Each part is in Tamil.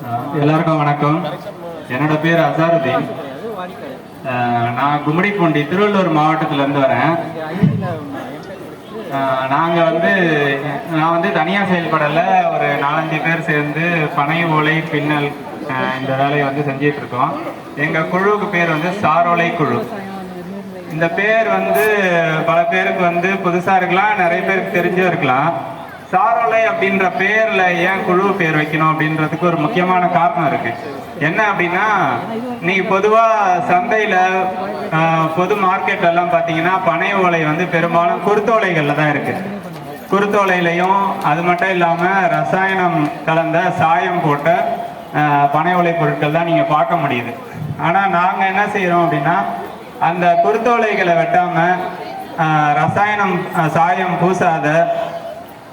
எல்லாருக்கும் வணக்கம். என்னோட பேர் அசாருதீன். நான் கும்மிடிப்பூண்டி திருவள்ளூர் மாவட்டத்திலேருந்து வரேன். நான் தனியாக செயல்படலை, ஒரு 4-5 பேர் சேர்ந்து பனை ஓலை பின்னல் இந்த வேலையை செஞ்சிட்டு இருக்கோம். எங்கள் குழுவுக்கு பேர் சாரோலை குழு. இந்த பேர் பல பேருக்கு புதுசாக இருக்கலாம், நிறைய பேருக்கு தெரிஞ்சும் இருக்கலாம். சாரோலை அப்படின்ற பேர்ல ஏன் குழு பேர் வைக்கணும் அப்படின்றதுக்கு ஒரு முக்கியமான காரணம் இருக்கு. என்ன அப்படின்னா, இன்னைக்கு பொதுவா சந்தையில பொது மார்க்கெட்ல எல்லாம் பாத்தீங்கன்னா பனை ஓலை பெரும்பாலும் குருத்தோலைகள்ல தான் இருக்கு. குருத்தோலையிலையும் அது மட்டும் இல்லாம ரசாயனம் கலந்த சாயம் போட்ட பனை ஓலை பொருட்கள் தான் நீங்க பார்க்க முடியுது. ஆனா நாங்க என்ன செய்யறோம் அப்படின்னா, அந்த குருத்தோலைகளை வெட்டாம ரசாயனம் சாயம் பூசாத,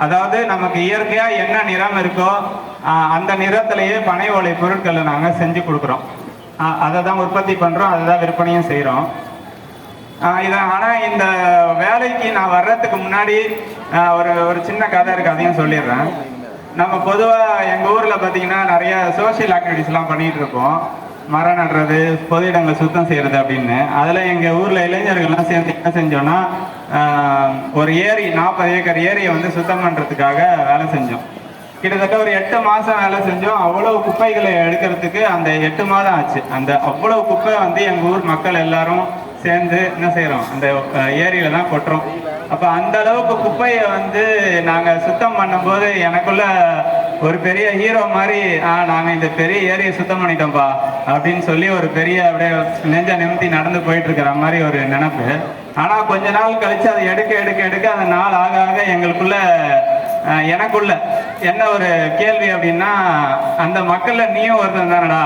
அதாவது நமக்கு இயற்கையா என்ன நிறம் இருக்கோ அந்த நிறத்திலேயே பனை ஓலை பொருட்களை நாங்கள் செஞ்சு கொடுக்குறோம். அதை தான் உற்பத்தி பண்ணுறோம், அதை தான் விற்பனையும் செய்கிறோம். ஆனால் இந்த வேலைக்கு நான் வர்றதுக்கு முன்னாடி ஒரு சின்ன கதை இருக்கு, அதையும் சொல்லிடுறேன். நம்ம பொதுவாக எங்கள் ஊரில் பார்த்தீங்கன்னா நிறைய சோசியல் ஆக்டிவிட்டிஸ்லாம் பண்ணிகிட்டு இருக்கோம். மரம் நடுறது, பொது இடங்களை சுத்தம் செய்கிறது அப்படின்னு. அதில் எங்கள் ஊரில் இளைஞர்கள்லாம் சேர்ந்து என்ன செஞ்சோன்னா, ஒரு ஏரி 40 ஏக்கர் ஏரியை சுத்தம் பண்ணுறதுக்காக வேலை செஞ்சோம். கிட்டத்தட்ட ஒரு 8 மாதம் வேலை செஞ்சோம். அவ்வளவு குப்பைகளை எடுக்கிறதுக்கு அந்த 8 மாதம் ஆச்சு. அந்த அவ்வளவு குப்பை எங்கள் ஊர் மக்கள் எல்லாரும் சேர்ந்து என்ன செய்கிறோம், அந்த ஏரியில தான் கொட்டுறோம். அப்போ அந்த அளவுக்கு குப்பையை நாங்கள் சுத்தம் பண்ணும்போது எனக்குள்ள ஒரு பெரிய ஹீரோ மாதிரி நாங்கள் இந்த பெரிய ஏரியை சுத்தம் பண்ணிட்டோம்ப்பா அப்படின்னு சொல்லி ஒரு பெரிய அப்படியே நெஞ்ச நிமித்தி நடந்து போயிட்டு இருக்கிற மாதிரி ஒரு நினைப்பு. ஆனால் கொஞ்ச நாள் கழிச்சு அதை எடுக்க அந்த நாள் ஆக ஆக எனக்குள்ள என்ன ஒரு கேள்வி அப்படின்னா, அந்த மக்கள்ல நீயும் ஒருத்தன் தானடா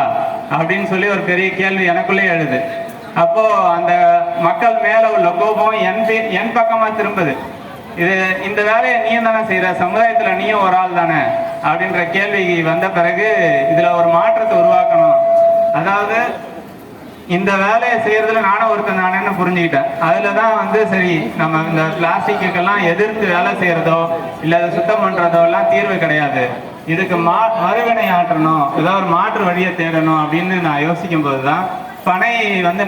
அப்படின்னு சொல்லி ஒரு பெரிய கேள்வி எனக்குள்ளே எழுது. அப்போ அந்த மக்கள் மேல உள்ள கோபம் என் பக்கமா திரும்புது. இந்த வேலையை நீயும் தானே செய்யற, சமுதாயத்துல நீயும் ஒரு ஆள் தானே அப்படின்ற கேள்வி வந்த பிறகு இதுல ஒரு மாற்றத்தை உருவாக்கணும். அதாவது இந்த வேலையை செய்யறதுல நானும் ஒருத்தன் தானேன்னு புரிஞ்சுக்கிட்டேன். அதுலதான் சரி, நம்ம இந்த பிளாஸ்டிக்குக்கெல்லாம் எதிர்த்து வேலை செய்யறதோ இல்ல அதை சுத்தம் பண்றதோ எல்லாம் தீர்வு கிடையாது. இதுக்கு மறுவினை ஆற்றணும், ஏதாவது ஒரு மாற்று வழியை தேடணும் அப்படின்னு நான் யோசிக்கும் போதுதான் பனை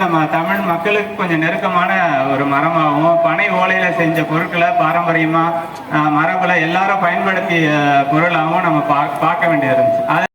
நம்ம தமிழ் மக்களுக்கு கொஞ்சம் நெருக்கமான ஒரு மரமாகவும், பனை ஓலையில செஞ்ச பொருட்களை பாரம்பரியமா மரபுல எல்லாரும் பயன்படுத்திய பொருளாகவும் நம்ம பார்க்க வேண்டியது இருந்துச்சு.